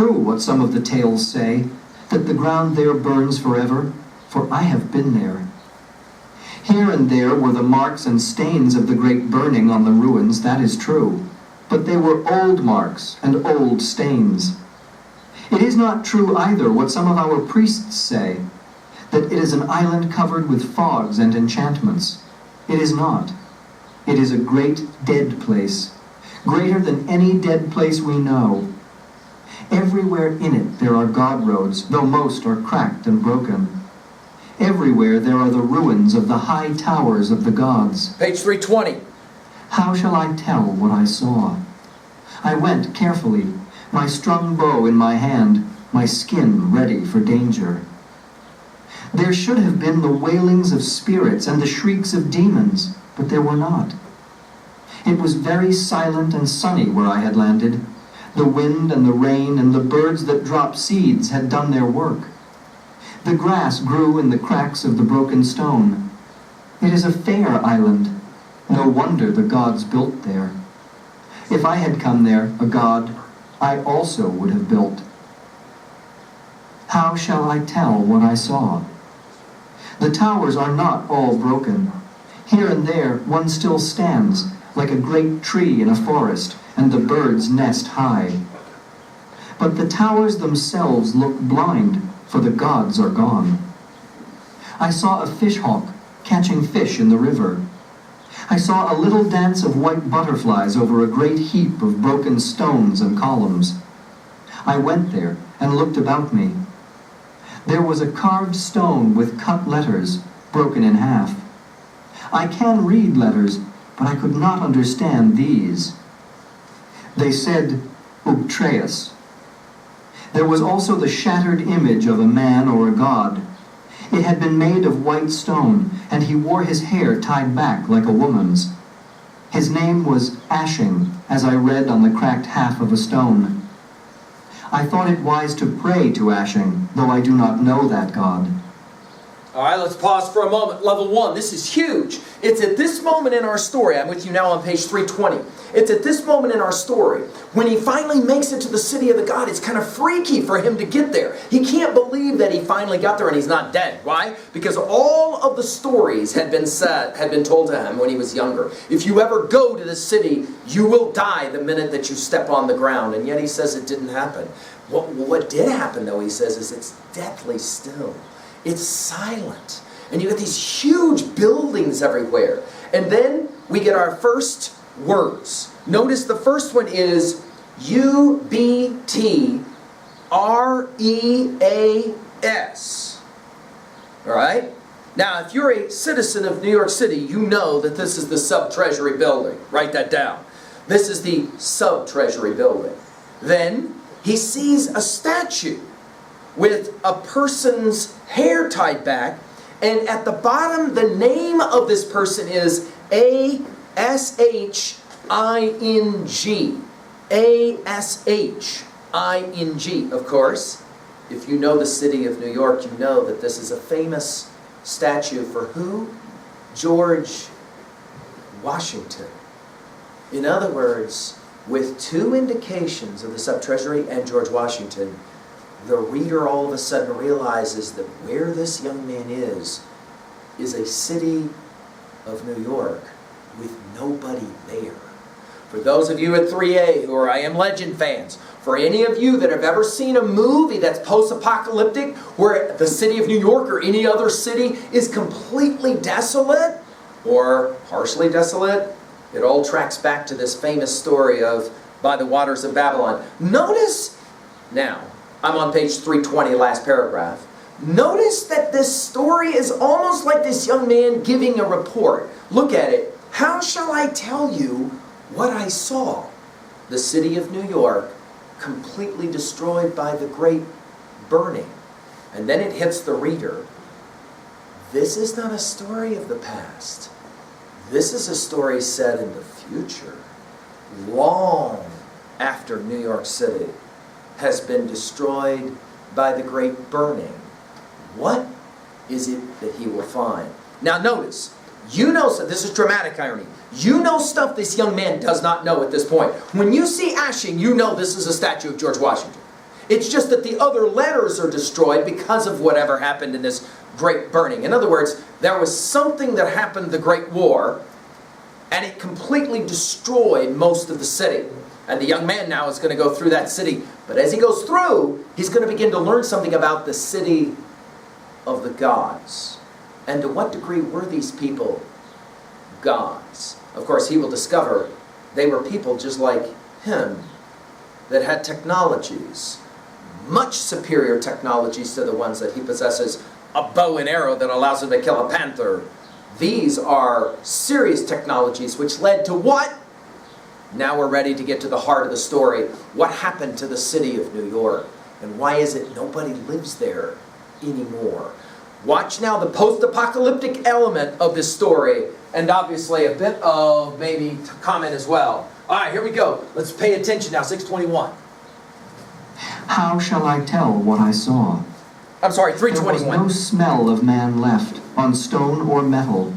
True what some of the tales say, that the ground there burns forever, for I have been there. Here and there were the marks and stains of the great burning on the ruins, that is true, but they were old marks and old stains. It is not true either what some of our priests say, that it is an island covered with fogs and enchantments. It is not. It is a great dead place, greater than any dead place we know. Everywhere in it there are god roads, though most are cracked and broken. Everywhere there are the ruins of the high towers of the gods. Page 320. How shall I tell what I saw? I went carefully, my strung bow in my hand, my skin ready for danger. There should have been the wailings of spirits and the shrieks of demons, but there were not. It was very silent and sunny where I had landed. The wind and the rain and the birds that drop seeds had done their work. The grass grew in the cracks of the broken stone. It is a fair island. No wonder the gods built there. If I had come there, a god, I also would have built. How shall I tell what I saw? The towers are not all broken. Here and there one still stands, like a great tree in a forest, and the birds nest high. But the towers themselves look blind, for the gods are gone. I saw a fish-hawk catching fish in the river. I saw a little dance of white butterflies over a great heap of broken stones and columns. I went there and looked about me. There was a carved stone with cut letters, broken in half. I can read letters, but I could not understand these. They said, Ubtreus. There was also the shattered image of a man or a god. It had been made of white stone, and he wore his hair tied back like a woman's. His name was Ashing, as I read on the cracked half of a stone. I thought it wise to pray to Ashing, though I do not know that god. All right, let's pause for a moment. Level 1, this is huge. It's at this moment in our story. I'm with you now on page 320. It's at this moment in our story when he finally makes it to the city of the god. It's kind of freaky for him to get there. He can't believe that he finally got there and he's not dead. Why? Because all of the stories had been told to him when he was younger. If you ever go to the city, you will die the minute that you step on the ground. And yet he says it didn't happen. What did happen, though, he says, is it's deathly still. It's silent. And you get these huge buildings everywhere. And then we get our first words. Notice the first one is U-B-T-R-E-A-S. All right? Now, if you're a citizen of New York City, you know that this is the Sub-Treasury building. Write that down. This is the Sub-Treasury building. Then he sees a statue with a person's hair tied back, and at the bottom the name of this person is A-S-H-I-N-G. A-S-H-I-N-G. Of course, if you know the city of New York, you know that this is a famous statue for who? George Washington. In other words, with two indications of the Sub-Treasury and George Washington, the reader all of a sudden realizes that where this young man is a city of New York with nobody there. For those of you at 3A who are I Am Legend fans, for any of you that have ever seen a movie that's post-apocalyptic where the city of New York or any other city is completely desolate or partially desolate, it all tracks back to this famous story of By the Waters of Babylon. Notice now, I'm on page 320, last paragraph. Notice that this story is almost like this young man giving a report. Look at it. How shall I tell you what I saw? The city of New York completely destroyed by the great burning. And then it hits the reader. This is not a story of the past. This is a story set in the future, long after New York City has been destroyed by the great burning. What is it that he will find? Now notice, you know, so this is dramatic irony. You know stuff this young man does not know at this point. When you see Ashing, you know this is a statue of George Washington. It's just that the other letters are destroyed because of whatever happened in this great burning. In other words, there was something that happened in the Great War, and it completely destroyed most of the city. And the young man now is going to go through that city. But as he goes through, he's going to begin to learn something about the city of the gods. And to what degree were these people gods? Of course, he will discover they were people just like him that had technologies, much superior technologies to the ones that he possesses. A bow and arrow that allows him to kill a panther. These are serious technologies which led to what? Now we're ready to get to the heart of the story. What happened to the city of New York? And why is it nobody lives there anymore? Watch now the post-apocalyptic element of this story, and obviously a bit of maybe comment as well. All right, here we go. Let's pay attention now, 621. How shall I tell what I saw? I'm sorry, There was 321. no smell of man left, on stone or metal,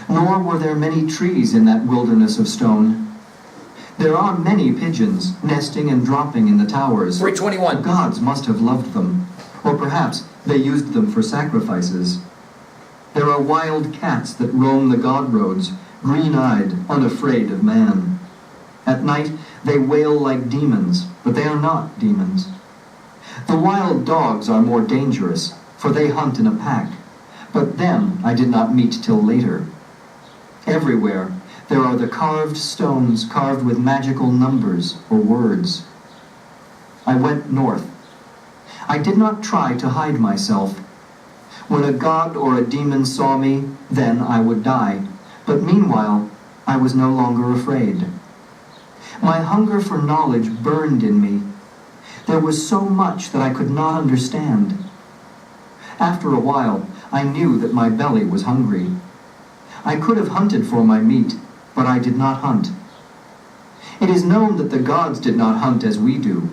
nor were there many trees in that wilderness of stone. There are many pigeons, nesting and dropping in the towers. 321. The gods must have loved them, or perhaps they used them for sacrifices. There are wild cats that roam the god roads, green-eyed, unafraid of man. At night they wail like demons, but they are not demons. The wild dogs are more dangerous, for they hunt in a pack, but them I did not meet till later. Everywhere there are the carved stones carved with magical numbers or words. I went north. I did not try to hide myself. When a god or a demon saw me, then I would die, but meanwhile I was no longer afraid. My hunger for knowledge burned in me. There was so much that I could not understand. After a while, I knew that my belly was hungry. I could have hunted for my meat, but I did not hunt. It is known that the gods did not hunt as we do.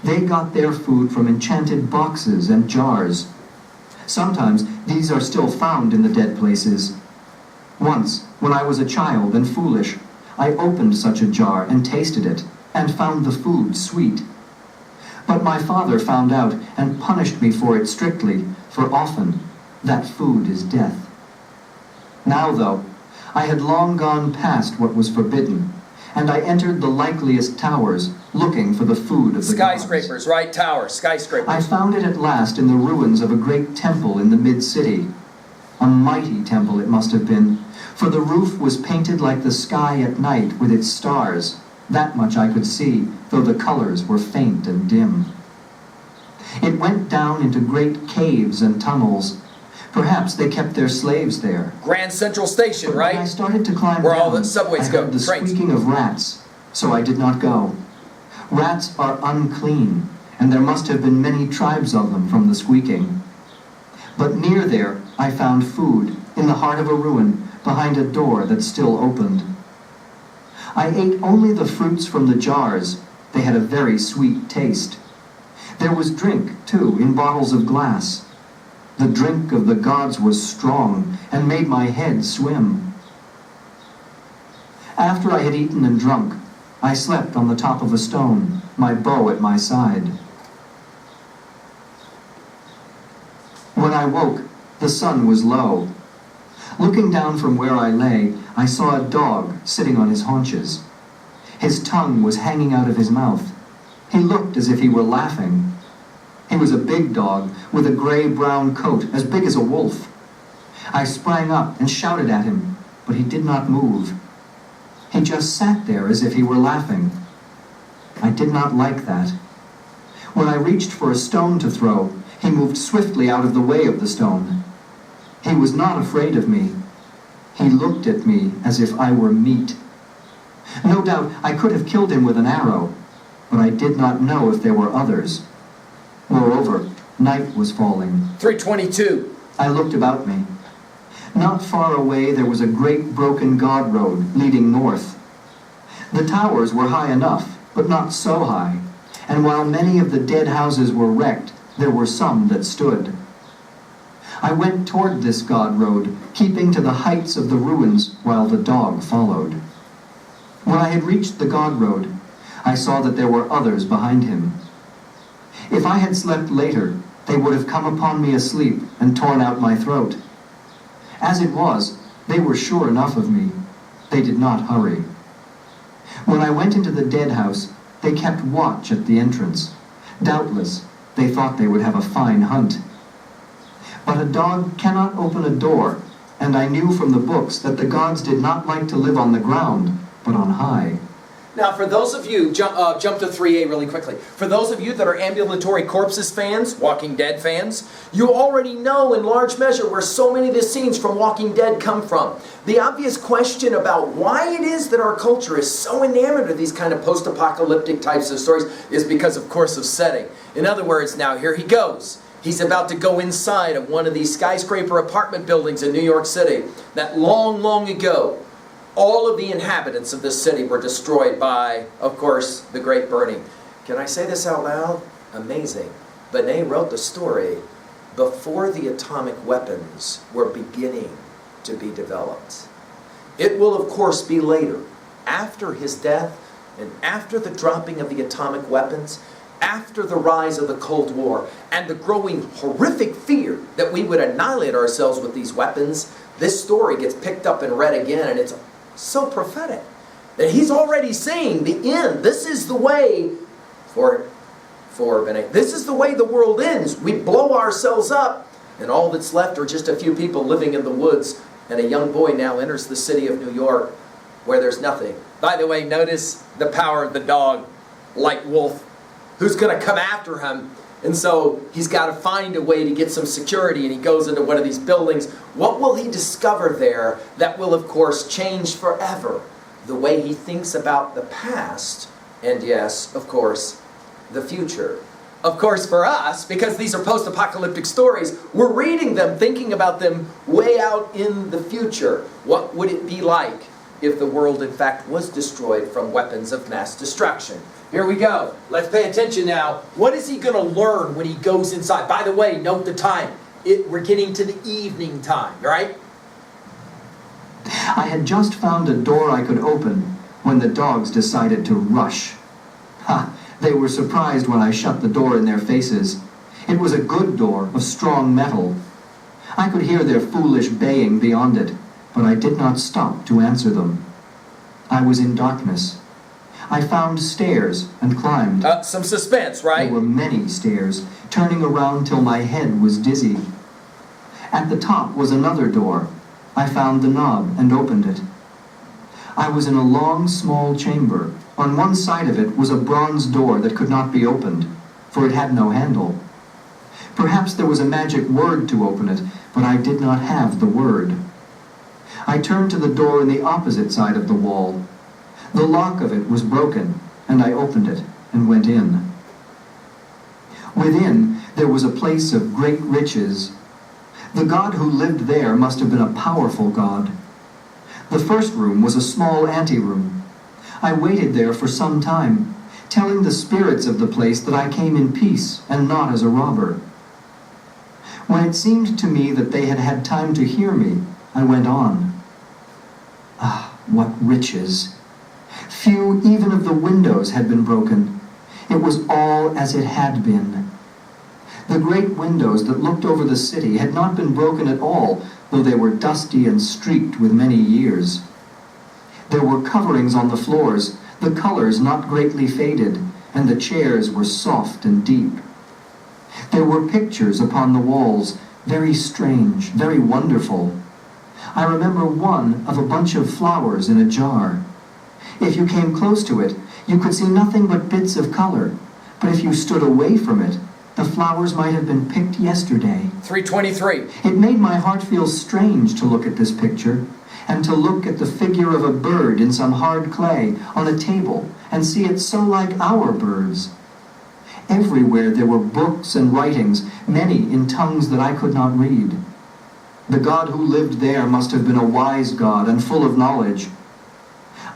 They got their food from enchanted boxes and jars. Sometimes these are still found in the dead places. Once, when I was a child and foolish, I opened such a jar and tasted it, and found the food sweet. But my father found out and punished me for it strictly, for often that food is death. Now, though, I had long gone past what was forbidden, and I entered the likeliest towers, looking for the food of the Skyscrapers, right? Towers, skyscrapers. I found it at last in the ruins of a great temple in the mid-city. A mighty temple it must have been, for the roof was painted like the sky at night with its stars. That much I could see, though the colors were faint and dim. It went down into great caves and tunnels. Perhaps they kept their slaves there. Grand Central Station, But when I right? started to climb Where down, all the subways I go, heard the trains. squeaking of rats, so I did not go. Rats are unclean, and there must have been many tribes of them from the squeaking. But near there I found food, in the heart of a ruin, behind a door that still opened. I ate only the fruits from the jars. They had a very sweet taste. There was drink, too, in bottles of glass. The drink of the gods was strong, and made my head swim. After I had eaten and drunk, I slept on the top of a stone, my bow at my side. When I woke, the sun was low. Looking down from where I lay, I saw a dog sitting on his haunches. His tongue was hanging out of his mouth. He looked as if he were laughing. He was a big dog with a gray-brown coat as big as a wolf. I sprang up and shouted at him, but he did not move. He just sat there as if he were laughing. I did not like that. When I reached for a stone to throw, he moved swiftly out of the way of the stone. He was not afraid of me. He looked at me as if I were meat. No doubt I could have killed him with an arrow, but I did not know if there were others. Moreover, night was falling. 322. I looked about me. Not far away there was a great broken god road leading north. The towers were high enough, but not so high, and while many of the dead houses were wrecked, there were some that stood. I went toward this god road, keeping to the heights of the ruins while the dog followed. When I had reached the god road, I saw that there were others behind him. If I had slept later, they would have come upon me asleep and torn out my throat. As it was, they were sure enough of me. They did not hurry. When I went into the dead house, they kept watch at the entrance. Doubtless, they thought they would have a fine hunt. But a dog cannot open a door, and I knew from the books that the gods did not like to live on the ground, but on high. Now, for those of you, jump to 3A really quickly. For those of you that are Ambulatory Corpses fans, Walking Dead fans, you already know in large measure where so many of the scenes from Walking Dead come from. The obvious question about why it is that our culture is so enamored of these kind of post-apocalyptic types of stories is because, of course, of setting. In other words, now here he goes. He's about to go inside of one of these skyscraper apartment buildings in New York City that long, long ago, all of the inhabitants of this city were destroyed by, of course, the Great Burning. Can I say this out loud? Amazing. Benet wrote the story before the atomic weapons were beginning to be developed. It will, of course, be later, after his death and after the dropping of the atomic weapons, after the rise of the Cold War and the growing horrific fear that we would annihilate ourselves with these weapons, this story gets picked up and read again, and it's so prophetic that he's already saying the end. This is the way for Benet. This is the way the world ends. We blow ourselves up, and all that's left are just a few people living in the woods, and a young boy now enters the city of New York where there's nothing. By the way, notice the power of the dog, like Wolf, who's going to come after him. And so he's got to find a way to get some security, and he goes into one of these buildings. What will he discover there that will, of course, change forever the way he thinks about the past and, yes, of course, the future? Of course, for us, because these are post-apocalyptic stories, we're reading them, thinking about them way out in the future. What would it be like if the world, in fact, was destroyed from weapons of mass destruction? Here we go. Let's pay attention now. What is he going to learn when he goes inside? By the way, note the time. We're getting to the evening time, right? I had just found a door I could open when the dogs decided to rush. Ha! They were surprised when I shut the door in their faces. It was a good door of strong metal. I could hear their foolish baying beyond it, but I did not stop to answer them. I was in darkness. I found stairs and climbed. Some suspense, right? There were many stairs, turning around till my head was dizzy. At the top was another door. I found the knob and opened it. I was in a long, small chamber. On one side of it was a bronze door that could not be opened, for it had no handle. Perhaps there was a magic word to open it, but I did not have the word. I turned to the door in the opposite side of the wall. The lock of it was broken, and I opened it and went in. Within, there was a place of great riches. The God who lived there must have been a powerful God. The first room was a small anteroom. I waited there for some time, telling the spirits of the place that I came in peace and not as a robber. When it seemed to me that they had had time to hear me, I went on. Ah, what riches! Few even of the windows had been broken. It was all as it had been. The great windows that looked over the city had not been broken at all, though they were dusty and streaked with many years. There were coverings on the floors, the colors not greatly faded, and the chairs were soft and deep. There were pictures upon the walls, very strange, very wonderful. I remember one of a bunch of flowers in a jar. If you came close to it, you could see nothing but bits of color, but if you stood away from it, the flowers might have been picked yesterday. 323. It made my heart feel strange to look at this picture, and to look at the figure of a bird in some hard clay on a table, and see it so like our birds. Everywhere there were books and writings, many in tongues that I could not read. The God who lived there must have been a wise God and full of knowledge.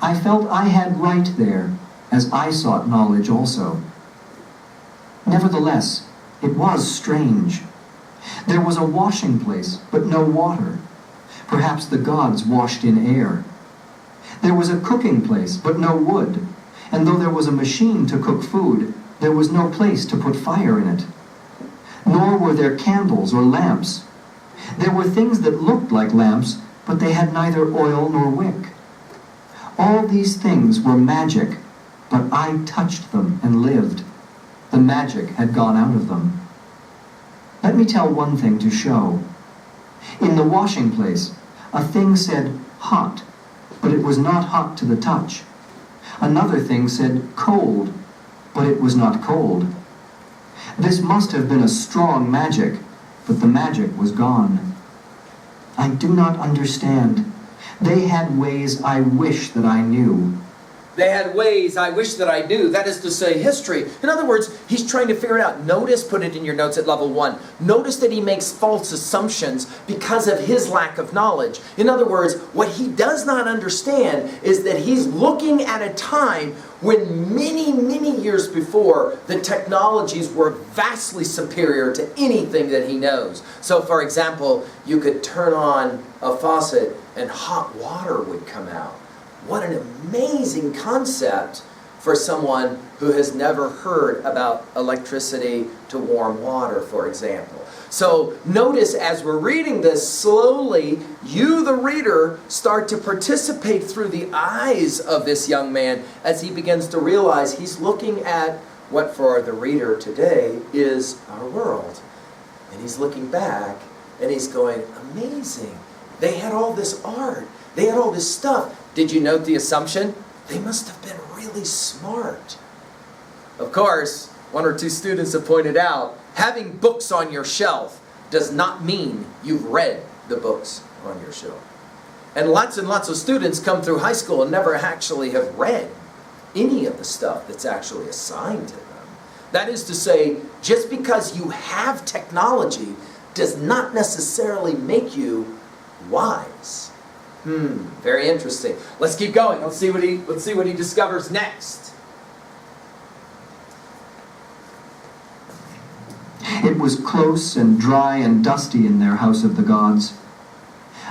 I felt I had right there, as I sought knowledge also. Nevertheless, it was strange. There was a washing place, but no water. Perhaps the gods washed in air. There was a cooking place, but no wood, and though there was a machine to cook food, there was no place to put fire in it. Nor were there candles or lamps. There were things that looked like lamps, but they had neither oil nor wick. All these things were magic, but I touched them and lived. The magic had gone out of them. Let me tell one thing to show. In the washing place, a thing said hot, but it was not hot to the touch. Another thing said cold, but it was not cold. This must have been a strong magic, but the magic was gone. I do not understand. They had ways I wish that I knew. They had ways I wish that I knew. That is to say, history. In other words, he's trying to figure it out. Notice, put it in your notes at level 1. Notice that he makes false assumptions because of his lack of knowledge. In other words, what he does not understand is that he's looking at a time when many, many years before, the technologies were vastly superior to anything that he knows. So, for example, you could turn on a faucet and hot water would come out. What an amazing concept for someone who has never heard about electricity to warm water, for example. So notice as we're reading this, slowly, you, the reader, start to participate through the eyes of this young man as he begins to realize he's looking at what for the reader today is our world. And he's looking back and he's going, amazing. They had all this art. They had all this stuff. Did you note the assumption? They must have been really smart. Of course, one or two students have pointed out, having books on your shelf does not mean you've read the books on your shelf. And lots of students come through high school and never actually have read any of the stuff that's actually assigned to them. That is to say, just because you have technology does not necessarily make you wise. Very interesting. Let's keep going. Let's see what he discovers next. It was close and dry and dusty in their house of the gods.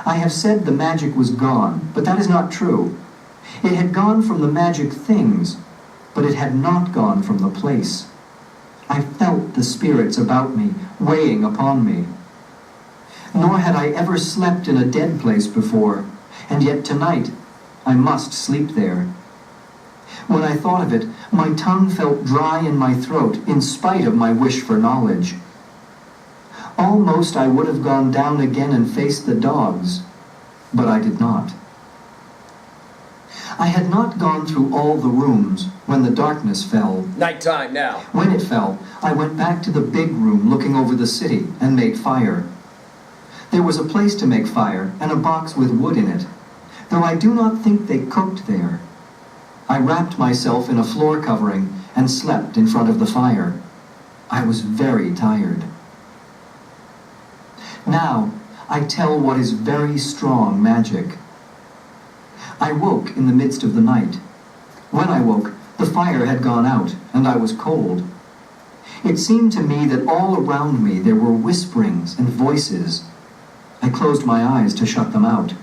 I have said the magic was gone, but that is not true. It had gone from the magic things, but it had not gone from the place. I felt the spirits about me, weighing upon me. Nor had I ever slept in a dead place before, and yet tonight I must sleep there. When I thought of it, my tongue felt dry in my throat, in spite of my wish for knowledge. Almost I would have gone down again and faced the dogs, but I did not. I had not gone through all the rooms when the darkness fell. Nighttime now. When it fell, I went back to the big room looking over the city and made fire. There was a place to make fire and a box with wood in it, though I do not think they cooked there. I wrapped myself in a floor covering and slept in front of the fire. I was very tired. Now, I tell what is very strong magic. I woke in the midst of the night. When I woke, the fire had gone out, and I was cold. It seemed to me that all around me there were whisperings and voices. I closed my eyes to shut them out.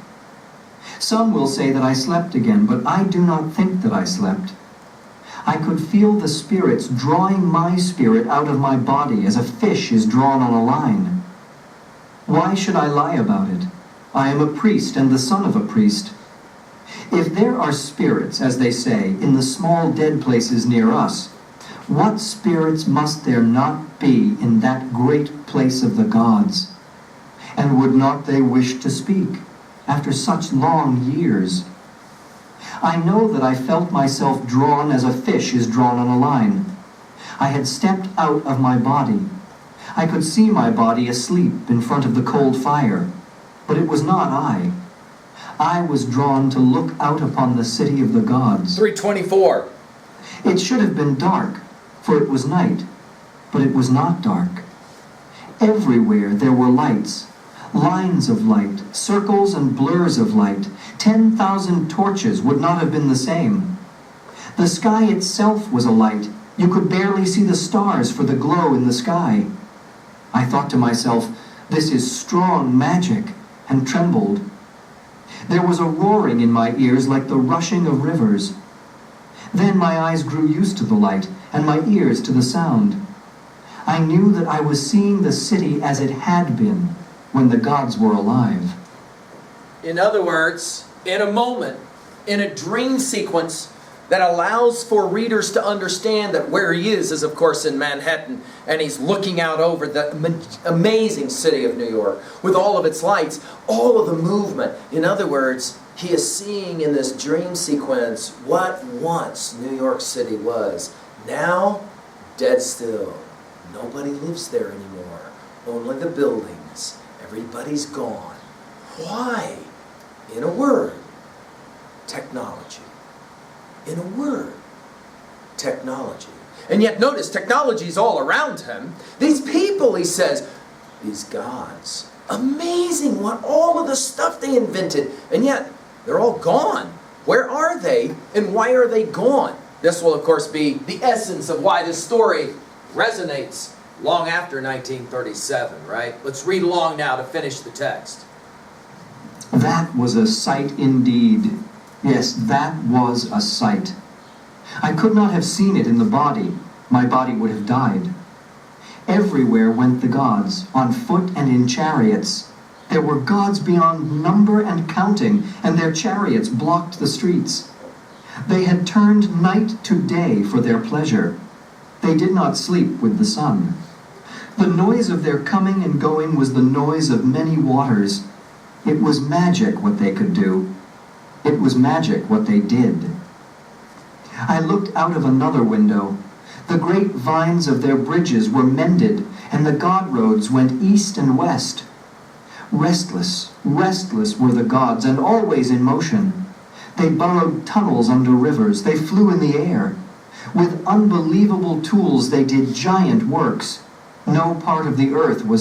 Some will say that I slept again, but I do not think that I slept. I could feel the spirits drawing my spirit out of my body as a fish is drawn on a line. Why should I lie about it? I am a priest and the son of a priest. If there are spirits, as they say, in the small dead places near us, what spirits must there not be in that great place of the gods? And would not they wish to speak after such long years? I know that I felt myself drawn as a fish is drawn on a line. I had stepped out of my body. I could see my body asleep in front of the cold fire, but it was not I. I was drawn to look out upon the city of the gods. 324. It should have been dark, for it was night, but it was not dark. Everywhere there were lights, lines of light, circles and blurs of light. 10,000 torches would not have been the same. The sky itself was alight. You could barely see the stars for the glow in the sky. I thought to myself, this is strong magic, and trembled. There was a roaring in my ears like the rushing of rivers. Then my eyes grew used to the light, and my ears to the sound. I knew that I was seeing the city as it had been when the gods were alive. In other words, in a moment, in a dream sequence that allows for readers to understand that where he is of course in Manhattan, and he's looking out over the amazing city of New York with all of its lights, all of the movement. In other words, he is seeing in this dream sequence what once New York City was. Now, dead still. Nobody lives there anymore. Only the buildings. Everybody's gone. Why? In a word, technology. In a word, technology. And yet notice, technology is all around him. These people, he says, these gods, amazing what all of the stuff they invented, and yet they're all gone. Where are they, and why are they gone? This will, of course, be the essence of why this story resonates long after 1937, right? Let's read along now to finish the text. That was a sight indeed. Yes, that was a sight. I could not have seen it in the body. My body would have died. Everywhere went the gods, on foot and in chariots. There were gods beyond number and counting, and their chariots blocked the streets. They had turned night to day for their pleasure. They did not sleep with the sun. The noise of their coming and going was the noise of many waters. It was magic what they could do. It was magic what they did. I looked out of another window. The great vines of their bridges were mended, and the god roads went east and west. Restless, restless were the gods, and always in motion. They burrowed tunnels under rivers. They flew in the air. With unbelievable tools they did giant works. No part of the earth was